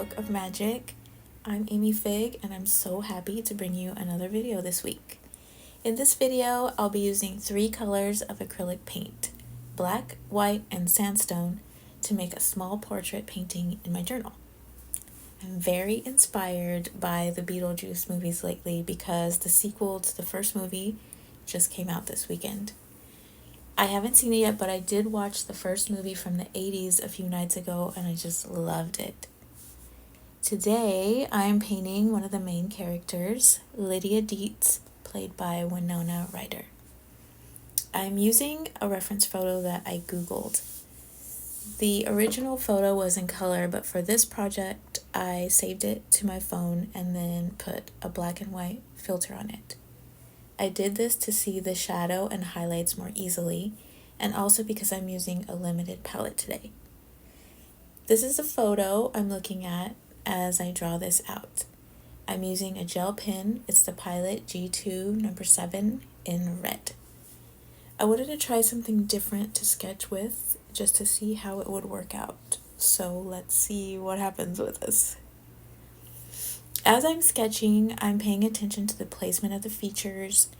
Book of Magic. I'm Amy Fig and I'm so happy to bring you another video this week. In this video, I'll be using 3 colors of acrylic paint, black, white, and sandstone, to make a small portrait painting in my journal. I'm very inspired by the Beetlejuice movies lately because the sequel to the first movie just came out this weekend. I haven't seen it yet, but I did watch the first movie from the 80s a few nights ago and I just loved it. Today, I am painting one of the main characters, Lydia Dietz, played by Winona Ryder. I'm using a reference photo that I Googled. The original photo was in color, but for this project, I saved it to my phone and then put a black and white filter on it. I did this to see the shadow and highlights more easily, and also because I'm using a limited palette today. This is the photo I'm looking at as I draw this out. I'm using a gel pen. It's the Pilot G2 number 7 in red. I wanted to try something different to sketch with just to see how it would work out. So let's see what happens with this. As I'm sketching, I'm paying attention to the placement of the features,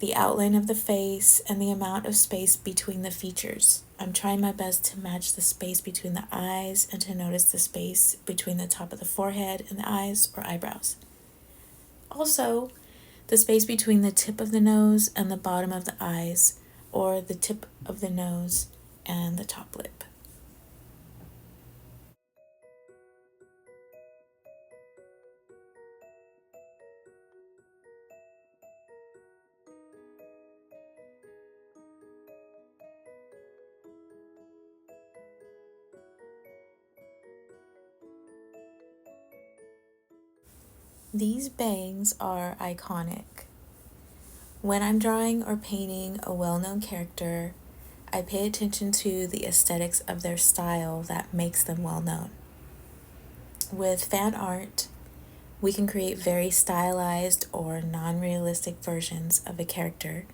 the outline of the face, and the amount of space between the features. I'm trying my best to match the space between the eyes and to notice the space between the top of the forehead and the eyes or eyebrows. Also, the space between the tip of the nose and the bottom of the eyes, or the tip of the nose and the top lip. These bangs are iconic. When I'm drawing or painting a well-known character, I pay attention to the aesthetics of their style that makes them well-known. With fan art, we can create very stylized or non-realistic versions of a character,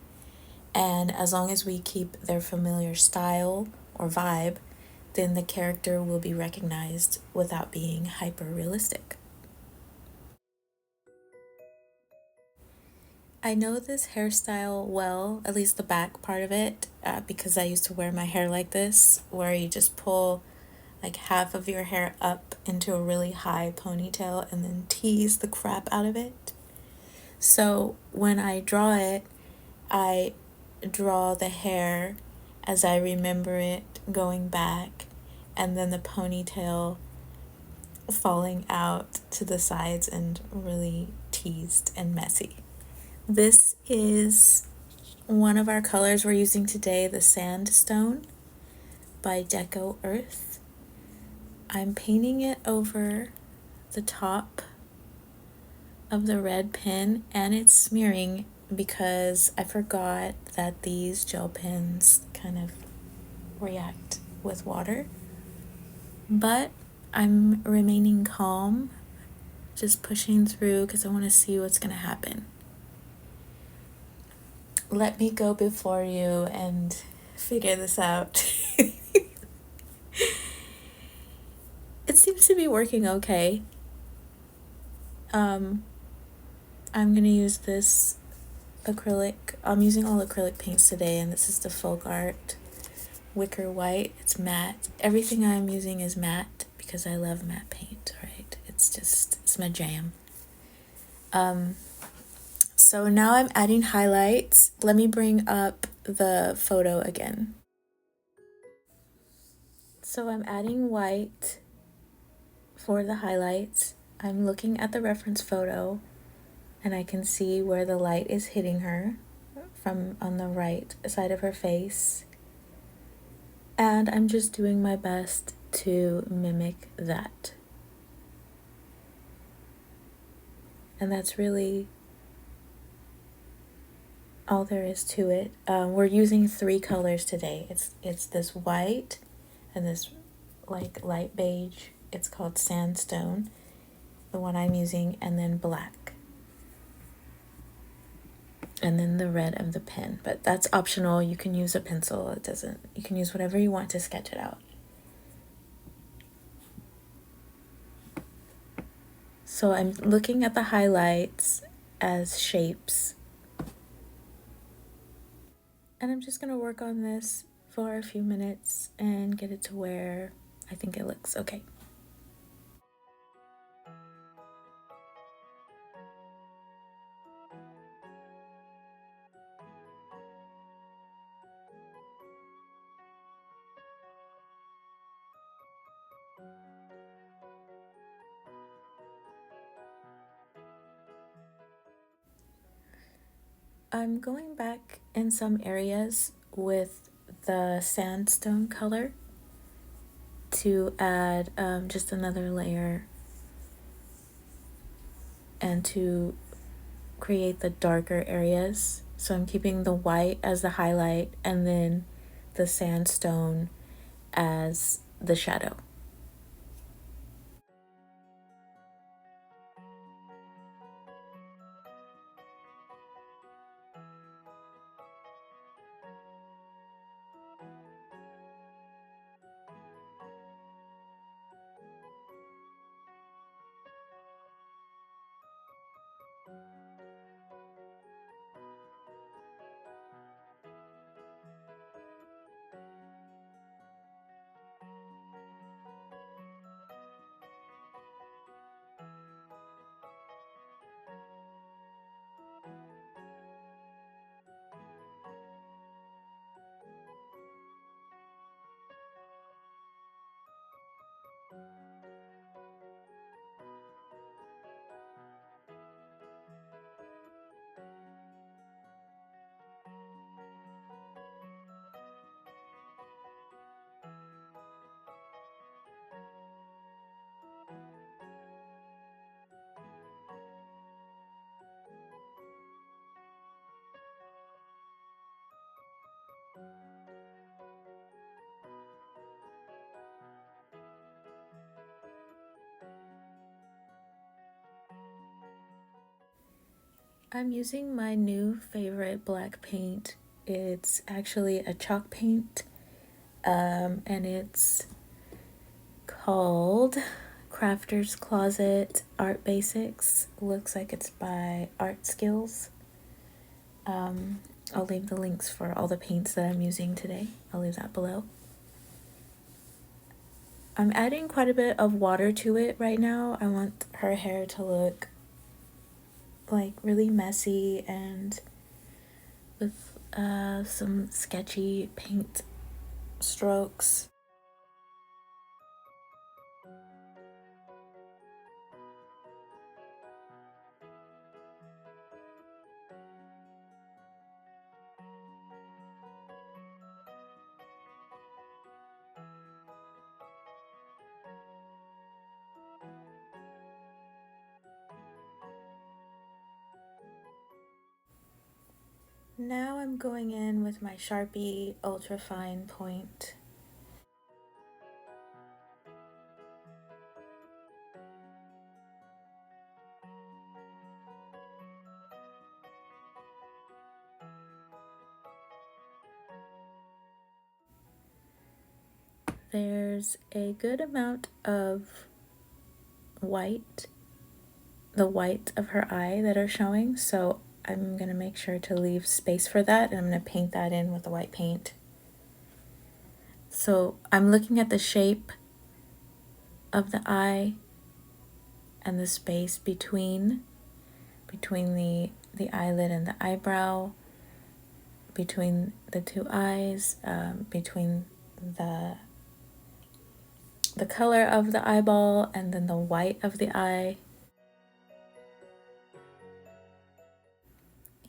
and as long as we keep their familiar style or vibe, then the character will be recognized without being hyper-realistic. I know this hairstyle well, at least the back part of it, because I used to wear my hair like this, where you just pull like half of your hair up into a really high ponytail and then tease the crap out of it. So when I draw it, I draw the hair as I remember it going back, and then the ponytail falling out to the sides and really teased and messy. This is one of our colors we're using today, the Sandstone by Deco Earth. I'm painting it over the top of the red pen, and it's smearing because I forgot that these gel pens kind of react with water. But I'm remaining calm, just pushing through because I want to see what's going to happen. Let me go before you and figure this out. It seems to be working okay. I'm gonna use this acrylic. I'm using all acrylic paints today, and this is the Folk Art Wicker White. It's matte. Everything I'm using is matte because I love matte paint, right? It's my jam. So now I'm adding highlights. Let me bring up the photo again. So I'm adding white for the highlights. I'm looking at the reference photo and I can see where the light is hitting her from on the right side of her face. And I'm just doing my best to mimic that. And that's really all there is to it. We're using 3 colors today. It's this white and this like light beige. It's called Sandstone, the one I'm using, and then black. And then the red of the pen, but that's optional. You can use a pencil. You can use whatever you want to sketch it out. So I'm looking at the highlights as shapes. And I'm just gonna work on this for a few minutes and get it to where I think it looks okay. I'm going back in some areas with the sandstone color to add just another layer and to create the darker areas. So I'm keeping the white as the highlight and then the sandstone as the shadow. I'm using my new favorite black paint. It's actually a chalk paint, and it's called Crafter's Closet Art Basics. Looks like it's by Art Skills. I'll leave the links for all the paints that I'm using today. I'll leave that below. I'm adding quite a bit of water to it right now. I want her hair to look like really messy and with some sketchy paint strokes. Now I'm going in with my Sharpie Ultra Fine Point. There's a good amount of white, the white of her eye that are showing, so I'm going to make sure to leave space for that, and I'm going to paint that in with the white paint. So I'm looking at the shape of the eye and the space between the eyelid and the eyebrow, between the two eyes, between the color of the eyeball and then the white of the eye.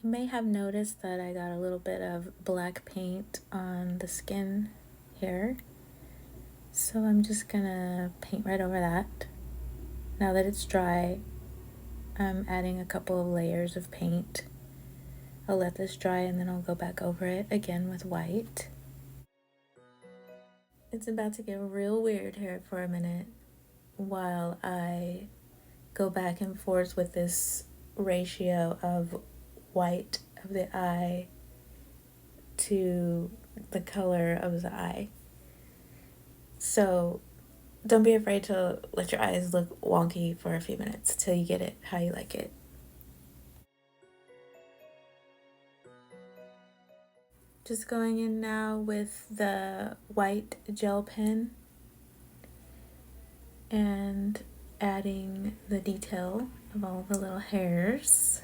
You may have noticed that I got a little bit of black paint on the skin here. So I'm just gonna paint right over that. Now that it's dry, I'm adding a couple of layers of paint. I'll let this dry and then I'll go back over it again with white. It's about to get real weird here for a minute while I go back and forth with this ratio of white of the eye to the color of the eye. So don't be afraid to let your eyes look wonky for a few minutes till you get it how you like it. Just going in now with the white gel pen and adding the detail of all the little hairs.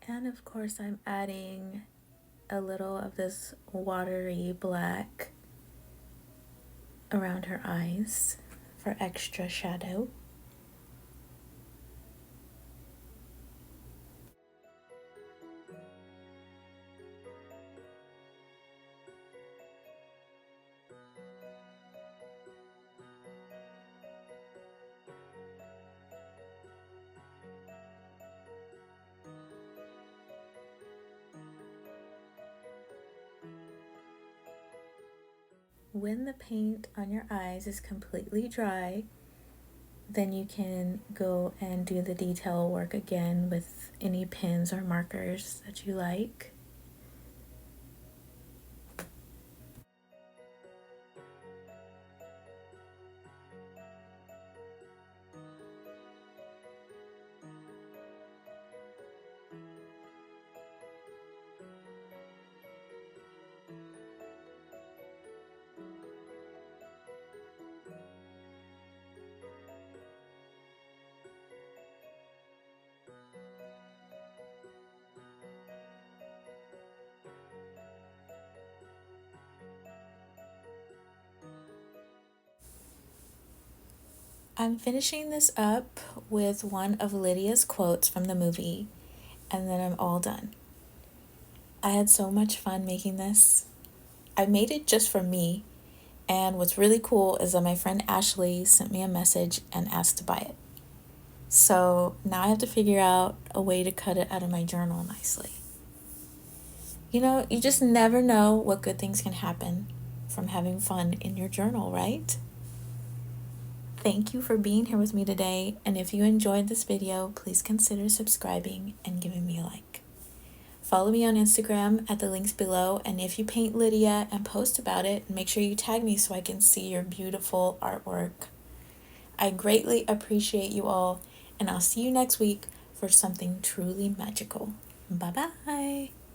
And of course I'm adding a little of this watery black around her eyes for extra shadow. When the paint on your eyes is completely dry, then you can go and do the detail work again with any pens or markers that you like. I'm finishing this up with one of Lydia's quotes from the movie, and then I'm all done. I had so much fun making this. I made it just for me, and what's really cool is that my friend Ashley sent me a message and asked to buy it. So now I have to figure out a way to cut it out of my journal nicely. You know, you just never know what good things can happen from having fun in your journal, right? Thank you for being here with me today, and if you enjoyed this video, please consider subscribing and giving me a like. Follow me on Instagram at the links below, and if you paint Lydia and post about it, make sure you tag me so I can see your beautiful artwork. I greatly appreciate you all, and I'll see you next week for something truly magical. Bye-bye!